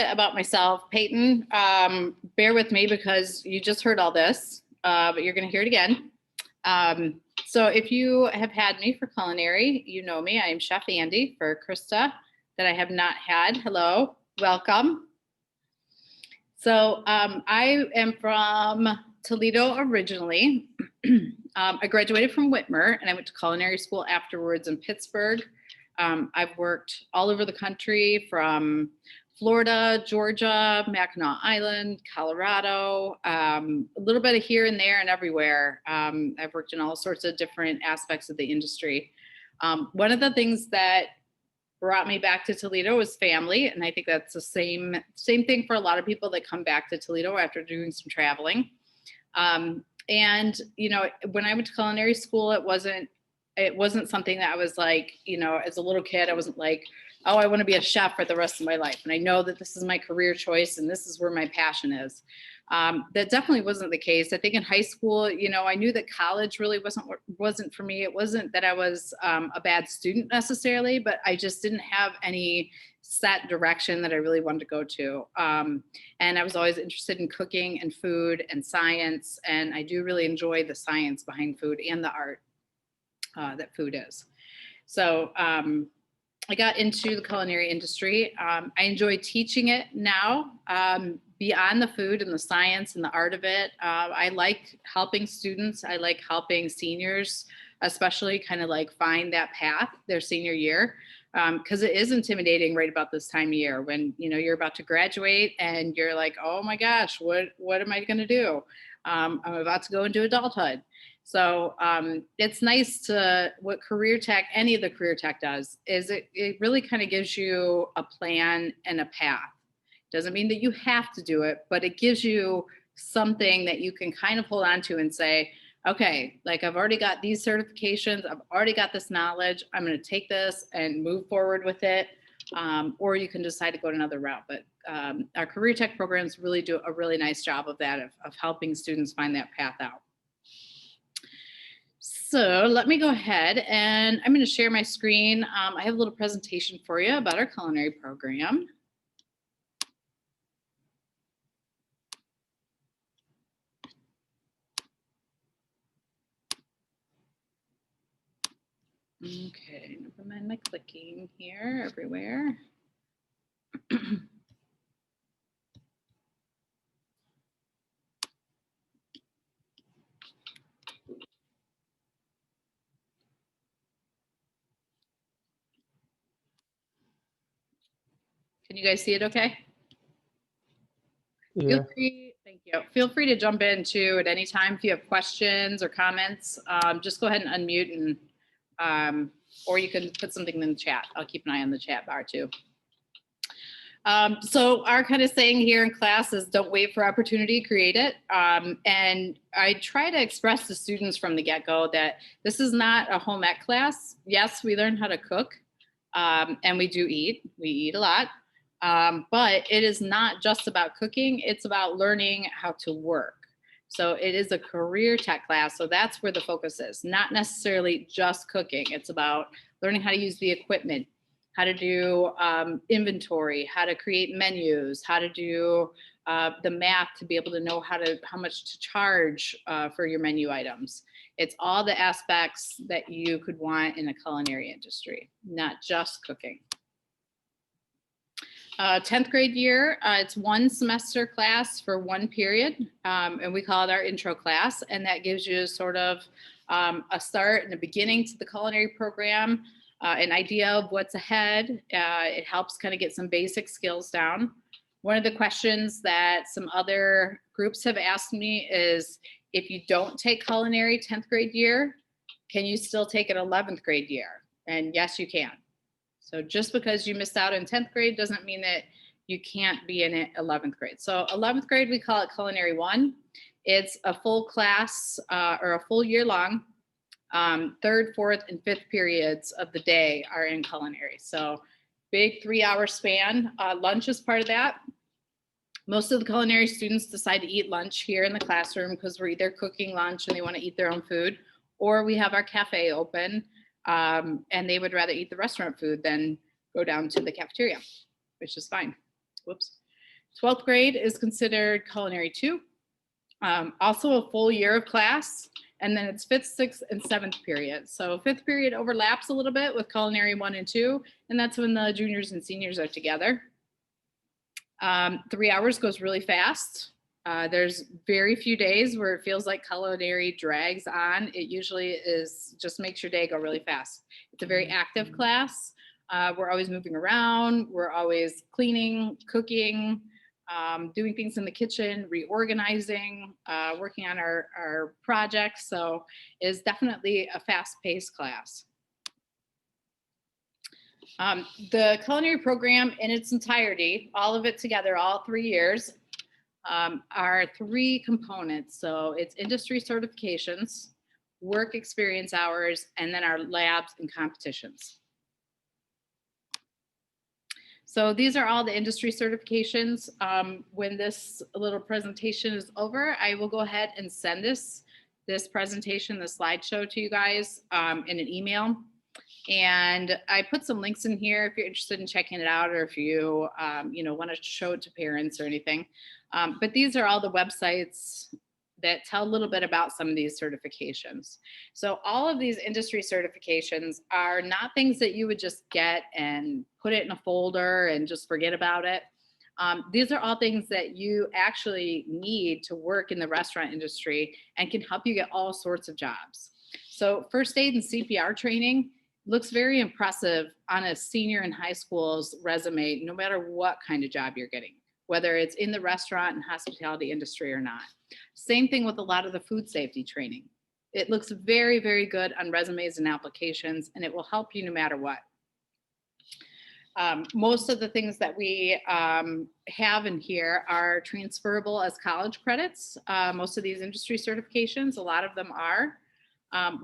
About myself, Peyton. Bear with me because you just heard all this, but you're going to hear it again. So if you have had me for culinary, you know me. I am Chef Andy. For Krista that I have not had, hello, welcome. So I am from Toledo originally. I graduated from Whitmer and I went to culinary school afterwards in Pittsburgh. I've worked all over the country from Florida, Georgia, Mackinac Island, Colorado, a little bit of here and there and everywhere. I've worked in all sorts of different aspects of the industry. One of the things that brought me back to Toledo was family, and I think that's the same thing for a lot of people that come back to Toledo after doing some traveling. And you know, when I went to culinary school, it wasn't something that I was like, you know, as a little kid, I wasn't like, oh, I want to be a chef for the rest of my life. And I know that this is my career choice and this is where my passion is. That definitely wasn't the case. I think in high school, you know, I knew that college really wasn't for me. It wasn't that I was a bad student necessarily, but I just didn't have any set direction that I really wanted to go to. And I was always interested in cooking and food and science. And I do really enjoy the science behind food and the art that food is. So I got into the culinary industry. I enjoy teaching it now, beyond the food and the science and the art of it. I like helping students. I like helping seniors, especially kind of like find that path their senior year, because it is intimidating right about this time of year when, you know, you're about to graduate and you're like, oh my gosh, what am I going to do? I'm about to go into adulthood. So it's nice to, what career tech, any of the career tech does, is it really kind of gives you a plan and a path. Doesn't mean that you have to do it, but it gives you something that you can kind of hold on to and say, okay, like I've already got these certifications, I've already got this knowledge, I'm going to take this and move forward with it. Or you can decide to go another route. But our career tech programs really do a really nice job of that, of helping students find that path out. So let me go ahead and I'm going to share my screen. I have a little presentation for you about our culinary program. Okay, never mind my clicking here everywhere. Can you guys see it okay? Yeah. Thank you. Feel free to jump in too at any time if you have questions or comments. Just go ahead and unmute and or you can put something in the chat. I'll keep an eye on the chat bar too. So our kind of saying here in class is don't wait for opportunity, create it. And I try to express to students from the get-go that this is not a home ec class. Yes, we learn how to cook and we do eat. We eat a lot. But it is not just about cooking. It's about learning how to work. So it is a career tech class. So that's where the focus is, not necessarily just cooking. It's about learning how to use the equipment, how to do inventory, how to create menus, how to do the math to be able to know how much to charge for your menu items. It's all the aspects that you could want in a culinary industry, not just cooking. 10th grade year, it's one semester class for one period, and we call it our intro class, and that gives you sort of a start and a beginning to the culinary program, an idea of what's ahead. It helps kind of get some basic skills down. One of the questions that some other groups have asked me is, if you don't take culinary 10th grade year, can you still take an 11th grade year? And yes, you can. So just because you missed out in 10th grade doesn't mean that you can't be in it 11th grade. So 11th grade, we call it Culinary 1. It's a full class or a full year long. 3rd, 4th, and 5th periods of the day are in culinary. So big 3-hour span. Lunch is part of that. Most of the culinary students decide to eat lunch here in the classroom because we're either cooking lunch and they want to eat their own food, or we have our cafe open. And they would rather eat the restaurant food than go down to the cafeteria, which is fine. Whoops. 12th grade is considered culinary 2. Also a full year of class, and then it's 5th, 6th, and 7th period. So 5th period overlaps a little bit with culinary 1 and 2, and that's when the juniors and seniors are together. 3 hours goes really fast. There's very few days where it feels like culinary drags on. It usually is just makes your day go really fast. It's a very active class. We're always moving around. We're always cleaning, cooking, doing things in the kitchen, reorganizing, working on our projects. So it's definitely a fast-paced class. The culinary program in its entirety, all of it together, all 3 years, are 3 components. So it's industry certifications, work experience hours, and then our labs and competitions. So these are all the industry certifications. When this little presentation is over, I will go ahead and send this presentation, the slideshow to you guys in an email. And I put some links in here if you're interested in checking it out, or if you, want to show it to parents or anything. But these are all the websites that tell a little bit about some of these certifications. So all of these industry certifications are not things that you would just get and put it in a folder and just forget about it. These are all things that you actually need to work in the restaurant industry and can help you get all sorts of jobs. So first aid and CPR training looks very impressive on a senior in high school's resume, no matter what kind of job you're getting, whether it's in the restaurant and hospitality industry or not. Same thing with a lot of the food safety training. It looks very, very good on resumes and applications, and it will help you no matter what. Most of the things that we have in here are transferable as college credits. Most of these industry certifications, a lot of them are.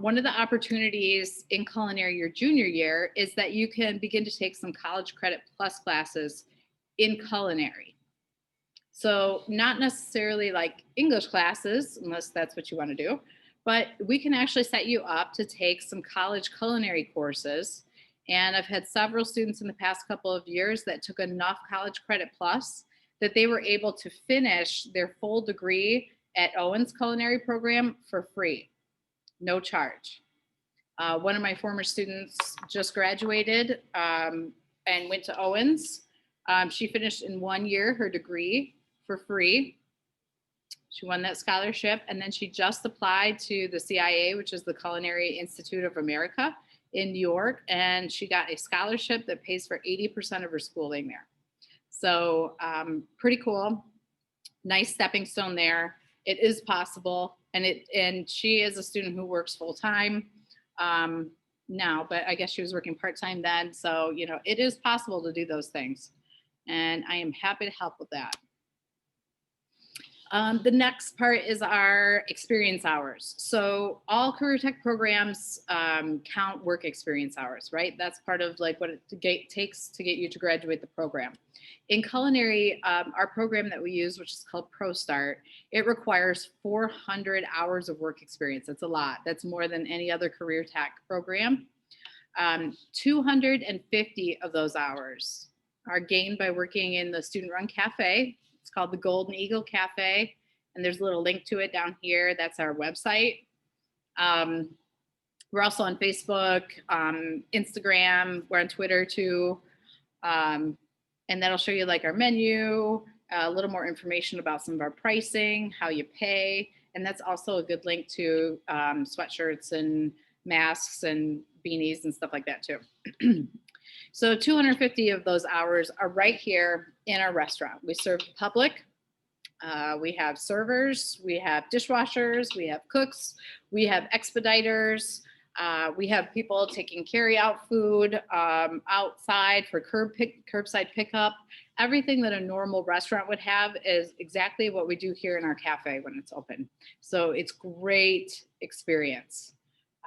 One of the opportunities in culinary your junior year is that you can begin to take some college credit plus classes in culinary. So not necessarily like English classes, unless that's what you want to do, but we can actually set you up to take some college culinary courses. And I've had several students in the past couple of years that took enough college credit plus that they were able to finish their full degree at Owen's culinary program for free. No charge. One of my former students just graduated and went to Owens. She finished in 1 year her degree for free. She won that scholarship, and then she just applied to the CIA, which is the Culinary Institute of America in New York, and she got a scholarship that pays for 80% of her schooling there. So pretty cool. Nice stepping stone there. It is possible. And she is a student who works full time now, but I guess she was working part time then. So, it is possible to do those things. And I am happy to help with that. The next part is our experience hours. So all career tech programs count work experience hours, right? That's part of like what it takes to get you to graduate the program. In culinary, our program that we use, which is called ProStart, it requires 400 hours of work experience. That's a lot. That's more than any other career tech program. 250 of those hours are gained by working in the student-run cafe. It's called the Golden Eagle Cafe, and there's a little link to it down here. That's our website. We're also on Facebook, Instagram. We're on Twitter too. And that'll show you like our menu, a little more information about some of our pricing, how you pay. And that's also a good link to sweatshirts and masks and beanies and stuff like that too. So 250 of those hours are right here in our restaurant. We serve the public. We have servers, we have dishwashers, we have cooks, we have expediters. We have people taking carry-out food outside for curbside pickup. Everything that a normal restaurant would have is exactly what we do here in our cafe when it's open. So it's great experience.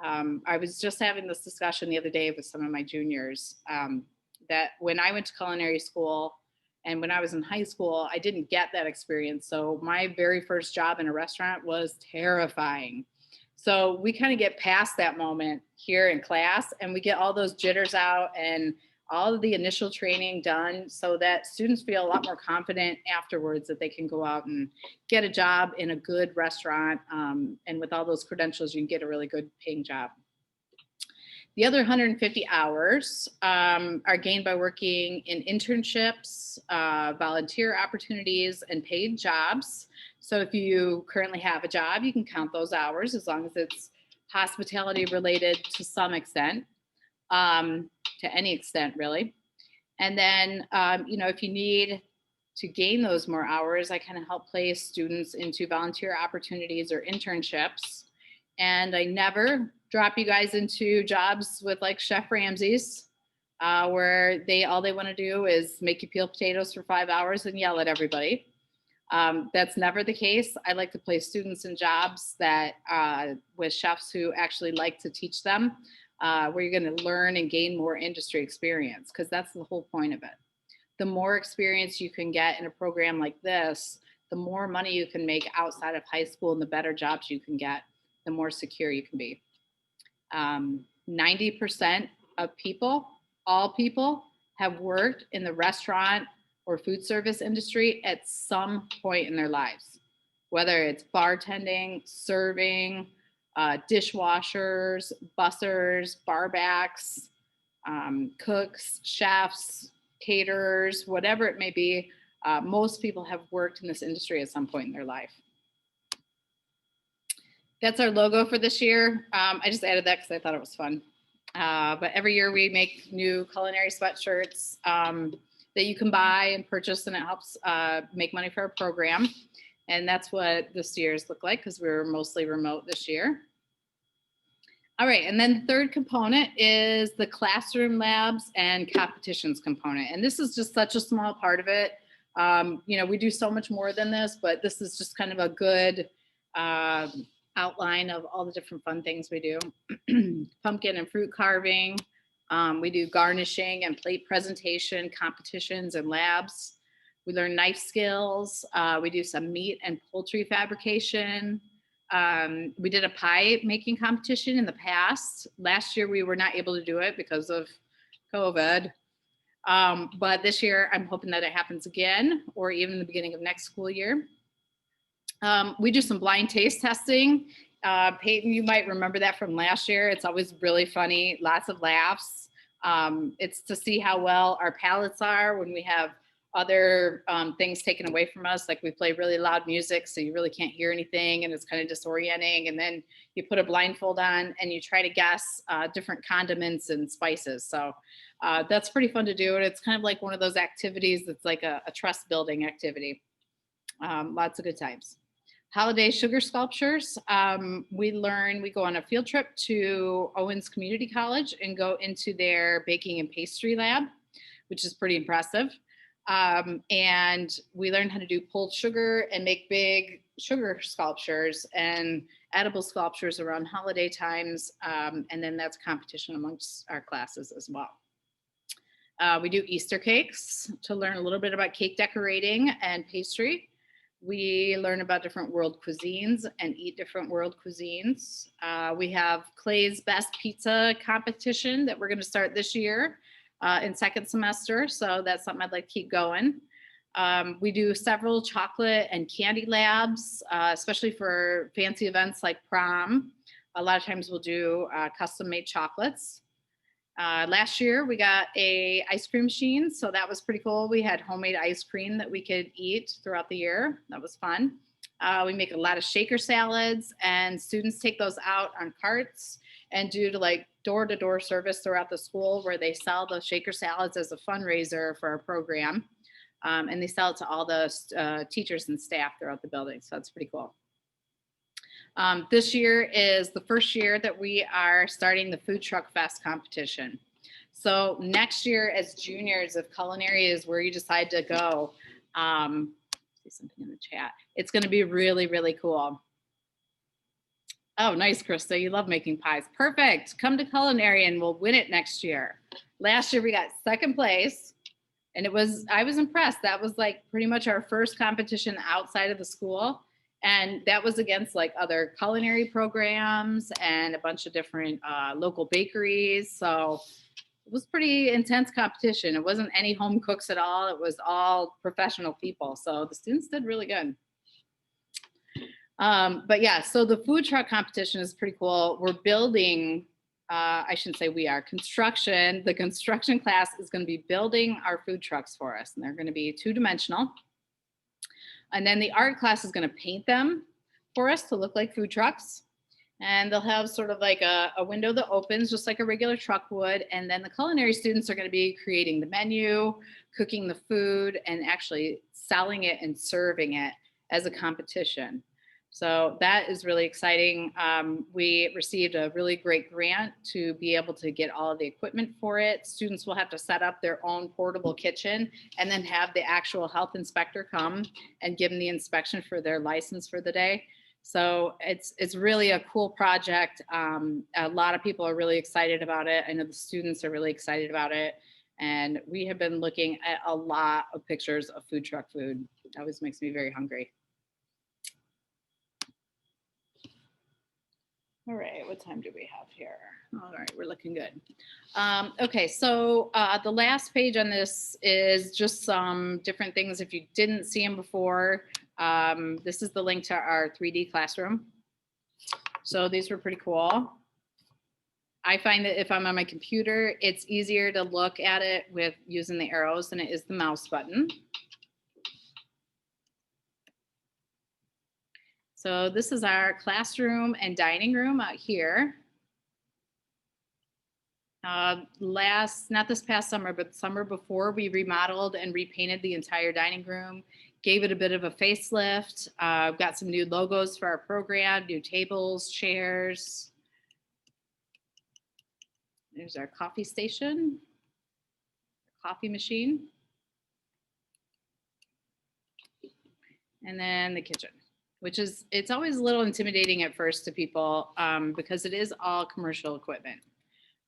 I was just having this discussion the other day with some of my juniors that when I went to culinary school and when I was in high school, I didn't get that experience. So my very first job in a restaurant was terrifying. So we kind of get past that moment here in class and we get all those jitters out and all of the initial training done so that students feel a lot more confident afterwards that they can go out and get a job in a good restaurant. And with all those credentials, you can get a really good paying job. The other 150 hours are gained by working in internships, volunteer opportunities, and paid jobs. So if you currently have a job, you can count those hours as long as it's hospitality related to some extent, to any extent really. And then, if you need to gain those more hours, I kind of help place students into volunteer opportunities or internships. And I never drop you guys into jobs with like Chef Ramsay's, where all they want to do is make you peel potatoes for 5 hours and yell at everybody. That's never the case. I like to place students in jobs that with chefs who actually like to teach them, where you're going to learn and gain more industry experience, because that's the whole point of it. The more experience you can get in a program like this, the more money you can make outside of high school and the better jobs you can get, the more secure you can be. 90% of people, all people, have worked in the restaurant or food service industry at some point in their lives, whether it's bartending, serving, dishwashers, bussers, barbacks, cooks, chefs, caterers, whatever it may be. Most people have worked in this industry at some point in their life. That's our logo for this year. I just added that because I thought it was fun. But every year we make new culinary sweatshirts that you can buy and purchase, and it helps make money for our program. And that's what this year's look like, because we were mostly remote this year. All right, and then the third component is the classroom labs and competitions component. And this is just such a small part of it. We do so much more than this, but this is just kind of a good outline of all the different fun things we do. Pumpkin and fruit carving. We do garnishing and plate presentation, competitions and labs. We learn knife skills. We do some meat and poultry fabrication. We did a pie making competition in the past. Last year, we were not able to do it because of COVID. But this year, I'm hoping that it happens again, or even the beginning of next school year. We do some blind taste testing. Peyton, you might remember that from last year. It's always really funny, lots of laughs. It's to see how well our palates are when we have other things taken away from us, like we play really loud music, so you really can't hear anything, and it's kind of disorienting. And then you put a blindfold on and you try to guess different condiments and spices. So that's pretty fun to do. And it's kind of like one of those activities that's like a trust building activity. Lots of good times. Holiday sugar sculptures. We go on a field trip to Owens Community College and go into their baking and pastry lab, which is pretty impressive. And we learn how to do pulled sugar and make big sugar sculptures and edible sculptures around holiday times. And then that's competition amongst our classes as well. We do Easter cakes to learn a little bit about cake decorating and pastry. We learn about different world cuisines and eat different world cuisines. We have Clay's Best Pizza competition that we're going to start this year in second semester. So that's something I'd like to keep going. We do several chocolate and candy labs, especially for fancy events like prom. A lot of times we'll do custom made chocolates. Last year we got a ice cream machine, so that was pretty cool. We had homemade ice cream that we could eat throughout the year. That was fun. We make a lot of shaker salads, and students take those out on carts and do like door-to-door service throughout the school, where they sell the shaker salads as a fundraiser for our program. And they sell it to all the teachers and staff throughout the building. So that's pretty cool. This year is the first year that we are starting the Food Truck Fest competition. So next year as juniors, if culinary is where you decide to go, see something in the chat, it's going to be really, really cool. Oh, nice, Krista. You love making pies. Perfect. Come to culinary and we'll win it next year. Last year we got second place, and I was impressed. That was like pretty much our first competition outside of the school. And that was against like other culinary programs and a bunch of different local bakeries. So it was pretty intense competition. It wasn't any home cooks at all. It was all professional people. So the students did really good. But yeah, so the food truck competition is pretty cool. We're building, I shouldn't say we are, the construction class is going to be building our food trucks for us. And they're going to be 2-dimensional. And then the art class is going to paint them for us to look like food trucks. And they'll have sort of like a window that opens just like a regular truck would. And then the culinary students are going to be creating the menu, cooking the food, and actually selling it and serving it as a competition. So that is really exciting. We received a really great grant to be able to get all of the equipment for it. Students will have to set up their own portable kitchen and then have the actual health inspector come and give them the inspection for their license for the day. So it's really a cool project. A lot of people are really excited about it. I know the students are really excited about it. And we have been looking at a lot of pictures of food truck food. It always makes me very hungry. All right, what time do we have here? All right, we're looking good. Okay, so the last page on this is just some different things. If you didn't see them before, this is the link to our 3D classroom. So these were pretty cool. I find that if I'm on my computer, it's easier to look at it with using the arrows than it is the mouse button. So this is our classroom and dining room out here. Not this past summer, but the summer before, we remodeled and repainted the entire dining room, gave it a bit of a facelift, got some new logos for our program, new tables, chairs. There's our coffee station, coffee machine. And then the kitchen, which is, it's always a little intimidating at first to people because it is all commercial equipment.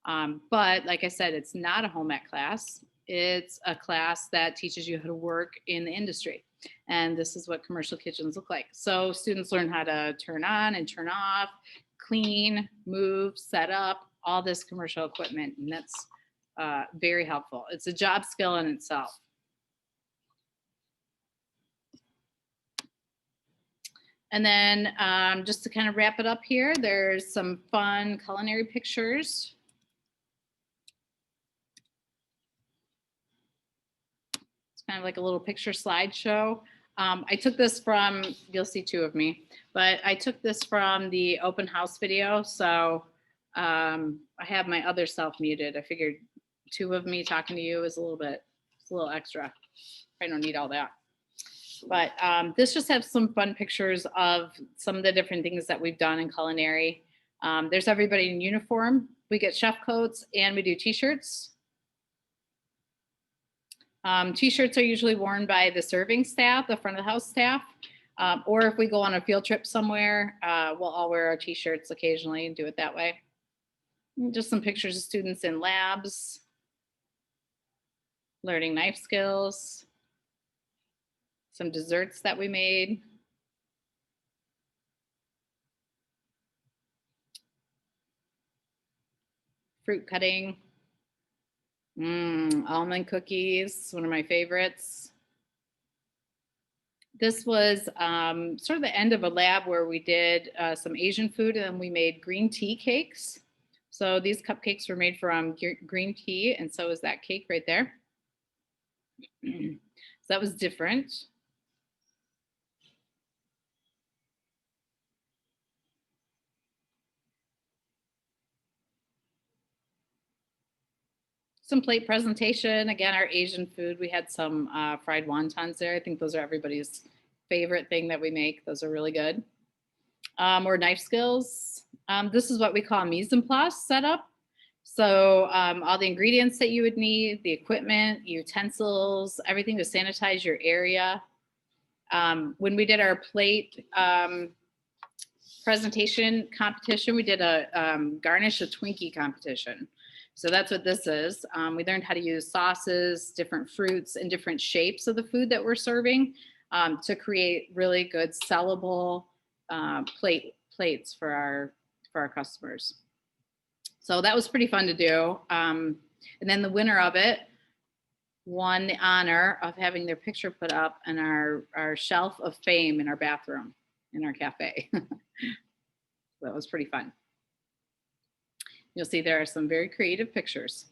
But like I said, it's not a home ec class. It's a class that teaches you how to work in the industry. And this is what commercial kitchens look like. So students learn how to turn on and turn off, clean, move, set up, all this commercial equipment. And that's very helpful. It's a job skill in itself. And then just to kind of wrap it up here, there's some fun culinary pictures. It's kind of like a little picture slideshow. I took this from, you'll see 2 of me, but I took this from the open house video. So I have my other self muted. I figured 2 of me talking to you is a little extra. I don't need all that. But this just has some fun pictures of some of the different things that we've done in culinary. There's everybody in uniform. We get chef coats and we do t-shirts. T-shirts are usually worn by the serving staff, the front of the house staff. Or if we go on a field trip somewhere, we'll all wear our t-shirts occasionally and do it that way. Just some pictures of students in labs, learning knife skills. Some desserts that we made. Fruit cutting. Almond cookies, one of my favorites. This was sort of the end of a lab where we did some Asian food and then we made green tea cakes. So these cupcakes were made from green tea and so is that cake right there. So that was different. Some plate presentation. Again, our Asian food. We had some fried wontons there. I think those are everybody's favorite thing that we make. Those are really good. More knife skills. This is what we call mise en place setup. So all the ingredients that you would need, the equipment, utensils, everything to sanitize your area. When we did our plate presentation competition, we did a garnish a Twinkie competition. So that's what this is. We learned how to use sauces, different fruits, and different shapes of the food that we're serving to create really good sellable plates for our customers. So that was pretty fun to do. And then the winner of it won the honor of having their picture put up in our shelf of fame in our bathroom, in our cafe. That was pretty fun. You'll see there are some very creative pictures.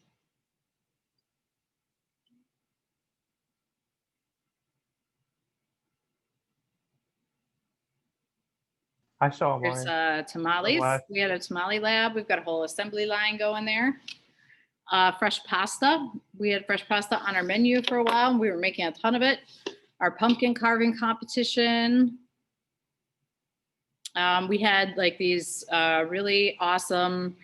I saw There's mine. tamales. Wow. We had a tamale lab. We've got a whole assembly line going there. Fresh pasta. We had fresh pasta on our menu for a while, and we were making a ton of it. Our pumpkin carving competition. We had like these really awesome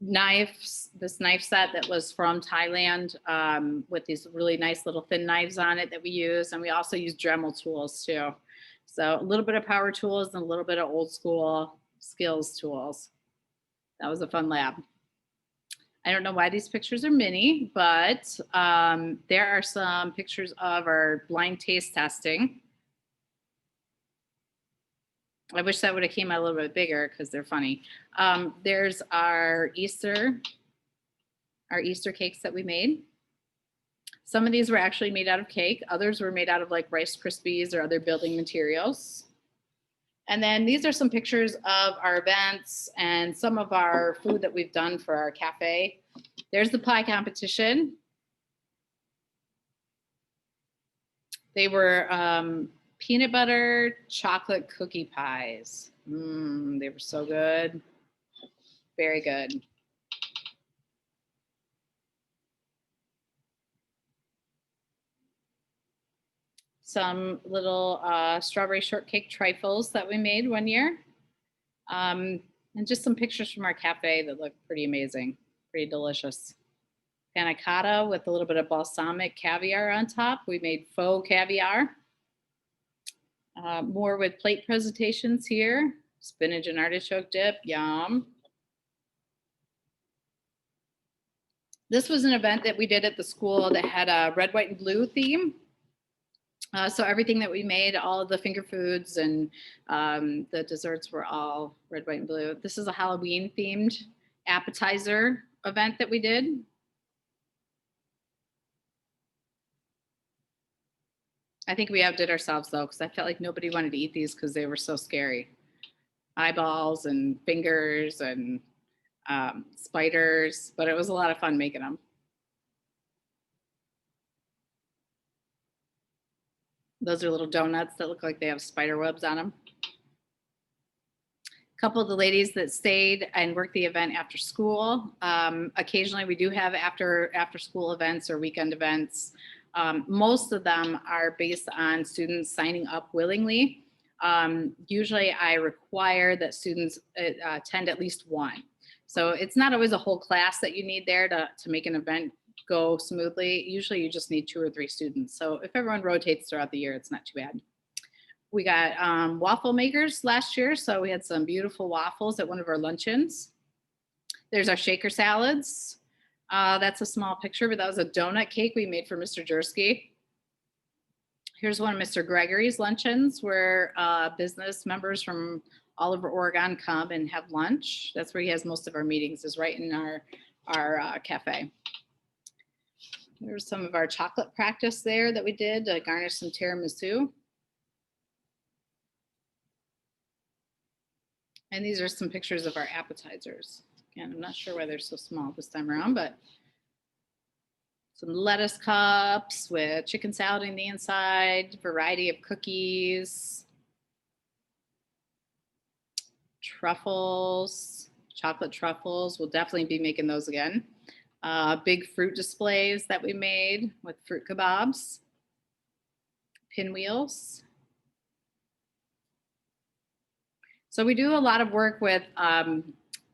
knives, this knife set that was from Thailand with these really nice little thin knives on it that we use. And we also use Dremel tools too. So a little bit of power tools and a little bit of old school skills tools. That was a fun lab. I don't know why these pictures are mini, but there are some pictures of our blind taste testing. I wish that would have came out a little bit bigger because they're funny. There's our Easter cakes that we made. Some of these were actually made out of cake. Others were made out of like Rice Krispies or other building materials. And then these are some pictures of our events and some of our food that we've done for our cafe. There's the pie competition. They were peanut butter chocolate cookie pies. They were so good. Very good. Some little strawberry shortcake trifles that we made one year. And just some pictures from our cafe that look pretty amazing, pretty delicious. Panna cotta with a little bit of balsamic caviar on top. We made faux caviar. More with plate presentations here. Spinach and artichoke dip, yum. This was an event that we did at the school that had a red, white, and blue theme. So everything that we made, all of the finger foods and the desserts were all red, white, and blue. This is a Halloween themed appetizer event that we did. I think we outdid ourselves though, because I felt like nobody wanted to eat these because they were so scary. Eyeballs and fingers and spiders, but it was a lot of fun making them. Those are little donuts that look like they have spider webs on them. A couple of the ladies that stayed and worked the event after school. Occasionally we do have after school events or weekend events. Most of them are based on students signing up willingly. Usually I require that students attend at least one. So it's not always a whole class that you need there to make an event go smoothly. Usually you just need 2 or 3 students. So if everyone rotates throughout the year, it's not too bad. We got waffle makers last year. So we had some beautiful waffles at one of our luncheons. There's our shaker salads. That's a small picture, but that was a donut cake we made for Mr. Jersky. Here's one of Mr. Gregory's luncheons where business members from all over Oregon come and have lunch. That's where he has most of our meetings, is right in our cafe. There's some of our chocolate practice there that we did to garnish some tiramisu. And these are some pictures of our appetizers. Again, I'm not sure why they're so small this time around, but some lettuce cups with chicken salad in the inside, variety of cookies, truffles, chocolate truffles. We'll definitely be making those again. Big fruit displays that we made with fruit kebabs, pinwheels. So we do a lot of work with,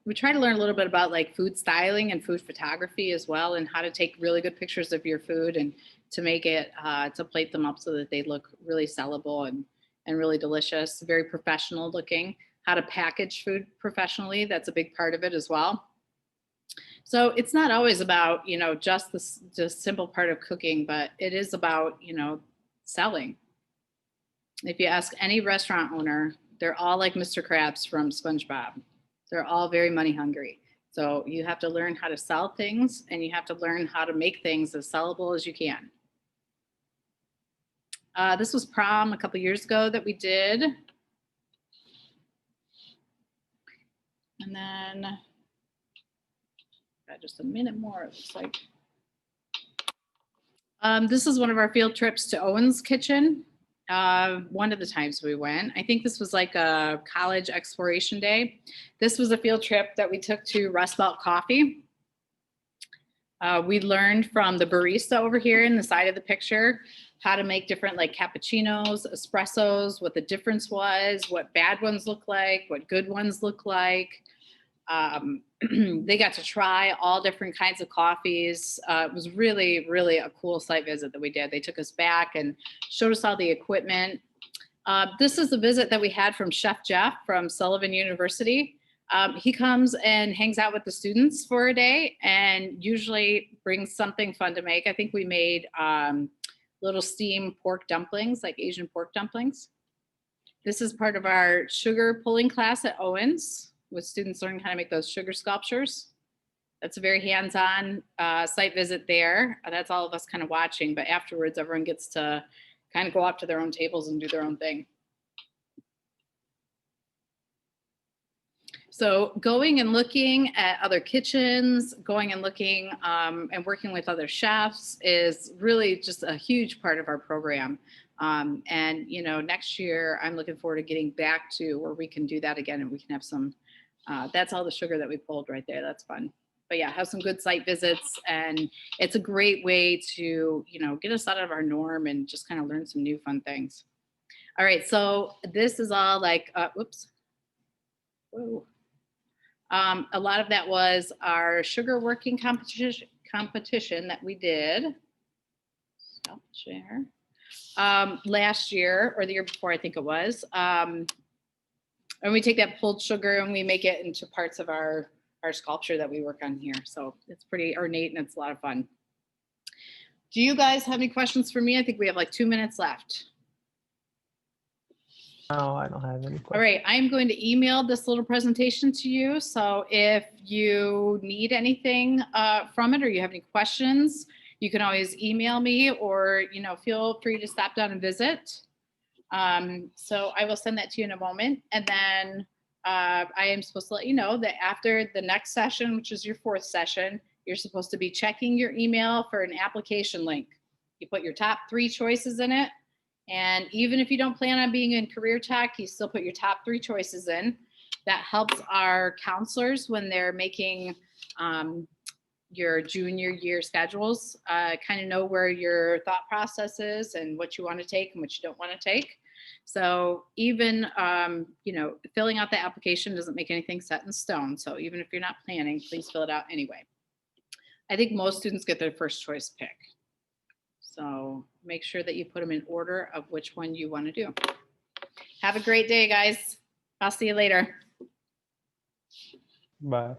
we try to learn a little bit about like food styling and food photography as well, and how to take really good pictures of your food and to make it, to plate them up so that they look really sellable and really delicious, very professional looking. How to package food professionally, that's a big part of it as well. So it's not always about, just the simple part of cooking, but it is about, selling. If you ask any restaurant owner, they're all like Mr. Krabs from SpongeBob. They're all very money hungry. So you have to learn how to sell things, and you have to learn how to make things as sellable as you can. This was prom a couple years ago that we did. And then got just a minute more, it looks like. This is one of our field trips to Owen's Kitchen. One of the times we went. I think this was like a college exploration day. This was a field trip that we took to Rust Belt Coffee. We learned from the barista over here in the side of the picture how to make different like cappuccinos, espressos, what the difference was, what bad ones look like, what good ones look like. They got to try all different kinds of coffees. It was really, really a cool site visit that we did. They took us back and showed us all the equipment. This is the visit that we had from Chef Jeff from Sullivan University. He comes and hangs out with the students for a day and usually brings something fun to make. I think we made little steamed pork dumplings, like Asian pork dumplings. This is part of our sugar pulling class at Owens, with students learning how to make those sugar sculptures. That's a very hands-on site visit there. That's all of us kind of watching, but afterwards everyone gets to kind of go up to their own tables and do their own thing. So going and looking at other kitchens, going and looking and working with other chefs is really just a huge part of our program. And you know, next year I'm looking forward to getting back to where we can do that again and we can have some, that's all the sugar that we pulled right there. That's fun. But yeah, have some good site visits, and it's a great way to, you know, get us out of our norm and just kind of learn some new fun things. All right, so this is all like, whoops. Whoa. A lot of that was our sugar working competition that we did. Stop share. Last year or the year before, I think it was. And we take that pulled sugar and we make it into parts of our sculpture that we work on here. So it's pretty ornate and it's a lot of fun. Do you guys have any questions for me? I think we have like 2 minutes left. No, I don't have any questions. All right, I'm going to email this little presentation to you. So if you need anything from it or you have any questions, you can always email me, or, you know, feel free to stop down and visit. So I will send that to you in a moment. And then I am supposed to let you know that after the next session, which is your 4th session, you're supposed to be checking your email for an application link. You put your top 3 choices in it. And even if you don't plan on being in career tech, you still put your top 3 choices in. That helps our counselors when they're making your junior year schedules, kind of know where your thought process is and what you want to take and what you don't want to take. So even, you know, filling out the application doesn't make anything set in stone. So even if you're not planning, please fill it out anyway. I think most students get their first choice pick. So make sure that you put them in order of which one you want to do. Have a great day, guys. I'll see you later. Bye.